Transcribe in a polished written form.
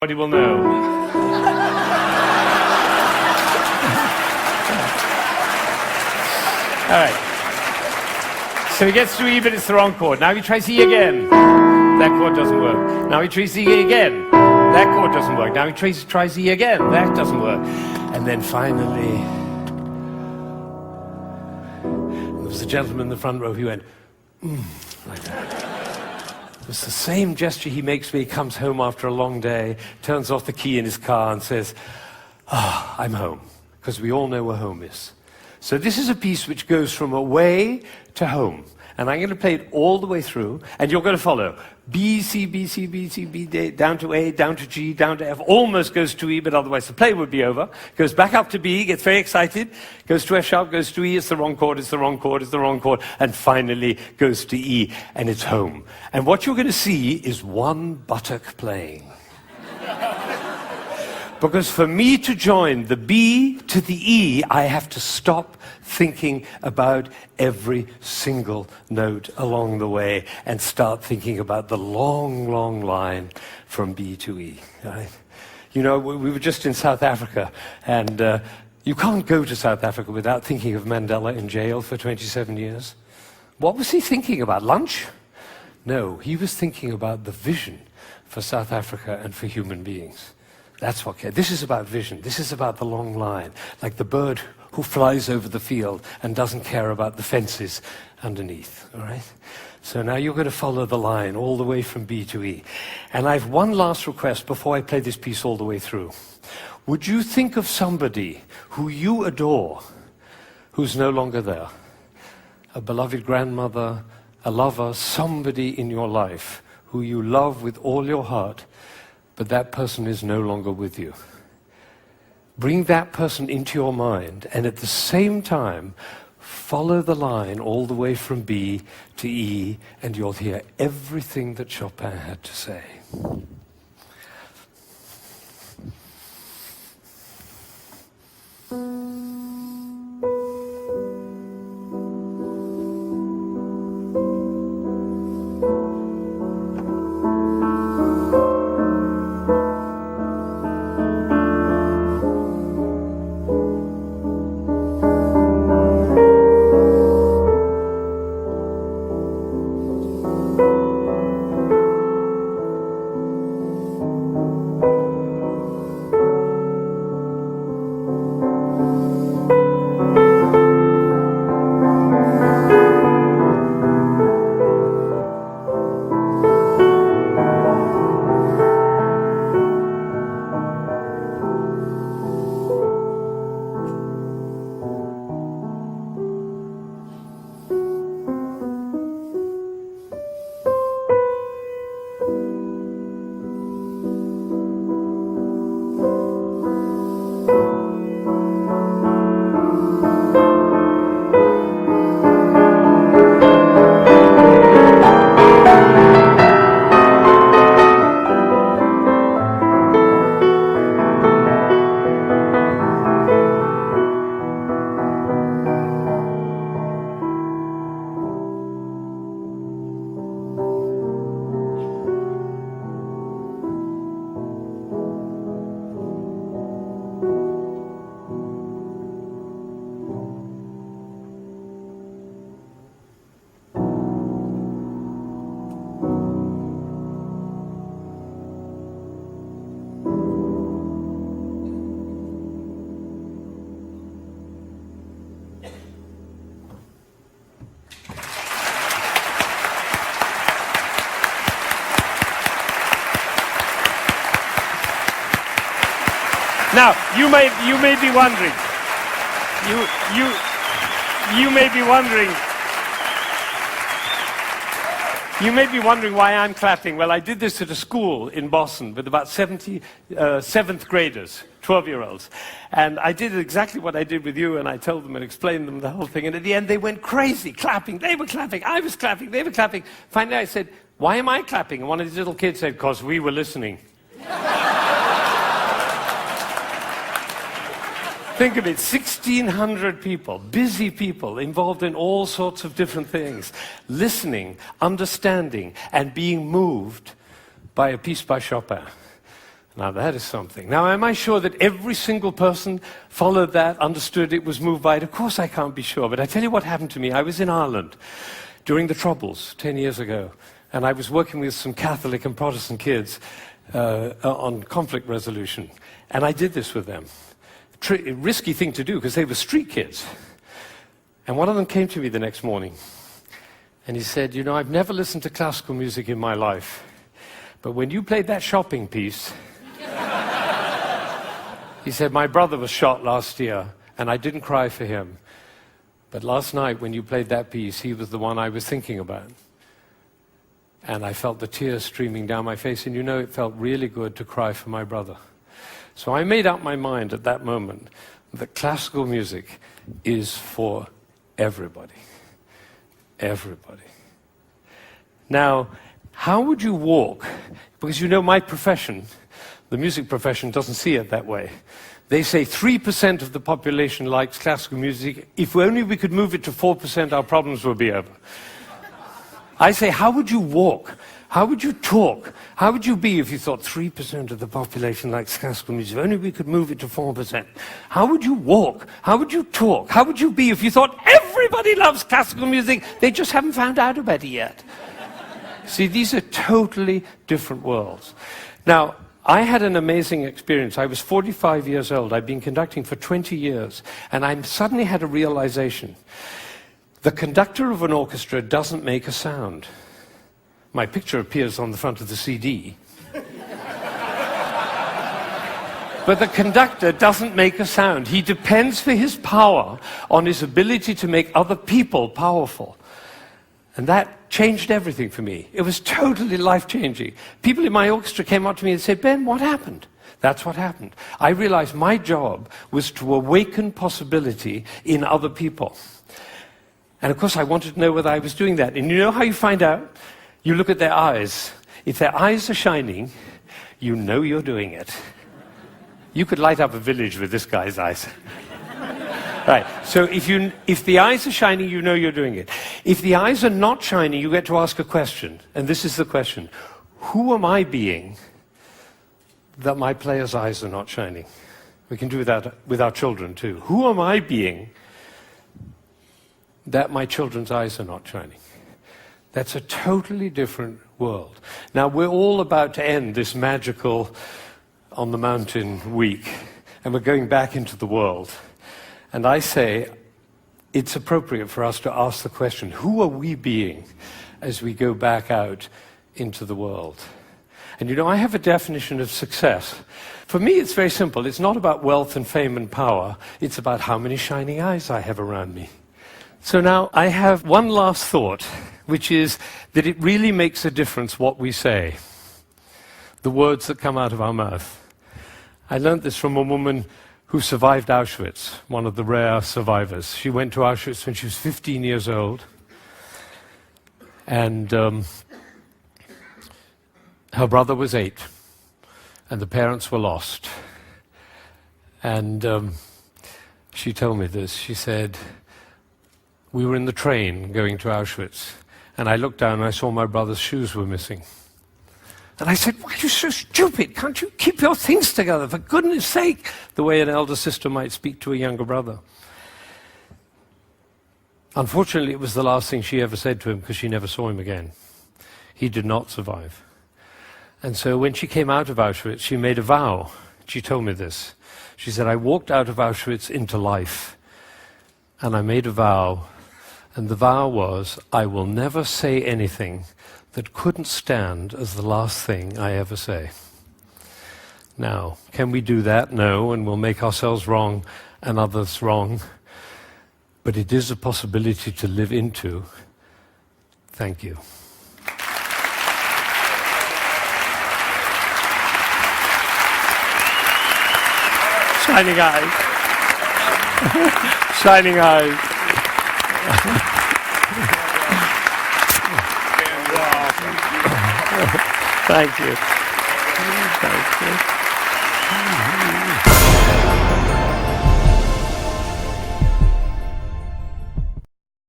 Everybody will know. All right. So he gets to E, but it's the wrong chord. Now he tries E again. That chord doesn't work. Now he tries E again. That chord doesn't work. Now he tries E again. That doesn't work. And then finally, there was a gentleman in the front row. He went, like that. It's the same gesture he makes when he comes home after a long day, turns off the key in his car and says, I'm home, because we all know where home is. So this is a piece which goes from away to home. And I'm going to play it all the way through, and you're going to follow. B, C, B, C, B, C, B, D, down to A, down to G, down to F, almost goes to E, but otherwise the play would be over. Goes back up to B, gets very excited, goes to F sharp, goes to E, it's the wrong chord, it's the wrong chord, it's the wrong chord, and finally goes to E, and it's home. And what you're going to see is one buttock playing. Because for me to join the B to the E, I have to stop thinking about every single note along the way and start thinking about the long, long line from B to E. Right? You know, we were just in South Africa, and you can't go to South Africa without thinking of Mandela in jail for 27 years. What was he thinking about? Lunch? No, he was thinking about the vision for South Africa and for human beings. That's what. This is about vision. This is about the long line, like the bird who flies over the field and doesn't care about the fences underneath. All right. So now you're going to follow the line all the way from B to E. And I have one last request before I play this piece all the way through. Would you think of somebody who you adore, who's no longer there? A beloved grandmother, a lover, somebody in your life who you love with all your heart, but that person is no longer with you. Bring that person into your mind, and at the same time, follow the line all the way from B to E, and you'll hear everything that Chopin had to say. Now, you may be wondering. You may be wondering. You may be wondering why I'm clapping. Well, I did this at a school in Boston with about 70 seventh graders, 12-year-olds. And I did exactly what I did with you, and I told them and explained them the whole thing. And at the end, they went crazy, clapping. They were clapping. I was clapping. They were clapping. Finally, I said, why am I clapping? And one of these little kids said, because we were listening. Think of it, 1,600 people, busy people, involved in all sorts of different things, listening, understanding, and being moved by a piece by Chopin. Now that is something. Now am I sure that every single person followed that, understood it, was moved by it? Of course I can't be sure, but I tell you what happened to me. I was in Ireland during the Troubles 10 years ago, and I was working with some Catholic and Protestant kids on conflict resolution, and I did this with them. Risky thing to do because they were street kids. And one of them came to me the next morning, and he said, you know, I've never listened to classical music in my life, but when you played that shopping piece, he said, my brother was shot last year, and I didn't cry for him. But last night, when you played that piece, he was the one I was thinking about. And I felt the tears streaming down my face, and you know, it felt really good to cry for my brother. So I made up my mind at that moment that classical music is for everybody. Everybody. Now, how would you walk? Because you know my profession, the music profession, doesn't see it that way. They say 3% of the population likes classical music. If only we could move it to 4%, our problems would be over. I say, how would you walk? How would you talk? How would you be if you thought 3% of the population likes classical music? If only we could move it to 4%. How would you walk? How would you talk? How would you be if you thought everybody loves classical music? They just haven't found out about it yet. See, these are totally different worlds. Now, I had an amazing experience. I was 45 years old. I'd been conducting for 20 years, and I suddenly had a realization. The conductor of an orchestra doesn't make a sound. My picture appears on the front of the CD. But the conductor doesn't make a sound. He depends for his power on his ability to make other people powerful. And that changed everything for me. It was totally life-changing. People in my orchestra came up to me and said, Ben, what happened? That's what happened. I realized my job was to awaken possibility in other people. And of course, I wanted to know whether I was doing that. And you know how you find out? You look at their eyes. If their eyes are shining, you know you're doing it. You could light up a village with this guy's eyes. Right, so if the eyes are shining, you know you're doing it. If the eyes are not shining, you get to ask a question. And this is the question. Who am I being that my player's eyes are not shining? We can do that with our children too. Who am I being that my children's eyes are not shining? That's a totally different world. Now, we're all about to end this magical on the mountain week, and we're going back into the world. And I say it's appropriate for us to ask the question, who are we being as we go back out into the world? And you know, I have a definition of success. For me, it's very simple. It's not about wealth and fame and power. It's about how many shining eyes I have around me. So now I have one last thought, which is that it really makes a difference what we say, the words that come out of our mouth. I learned this from a woman who survived Auschwitz, one of the rare survivors. She went to Auschwitz when she was 15 years old, and her brother was 8, and the parents were lost. And she told me this. She said, we were in the train going to Auschwitz, and I looked down and I saw my brother's shoes were missing. And I said, why are you so stupid? Can't you keep your things together, for goodness sake? The way an elder sister might speak to a younger brother. Unfortunately, it was the last thing she ever said to him, because she never saw him again. He did not survive. And so when she came out of Auschwitz, she made a vow. She told me this. She said, I walked out of Auschwitz into life, and I made a vow, and the vow was, I will never say anything that couldn't stand as the last thing I ever say. Now, can we do that? No, and we'll make ourselves wrong and others wrong. But it is a possibility to live into. Thank you. Shining eyes. Shining eyes. Thank you. Thank you.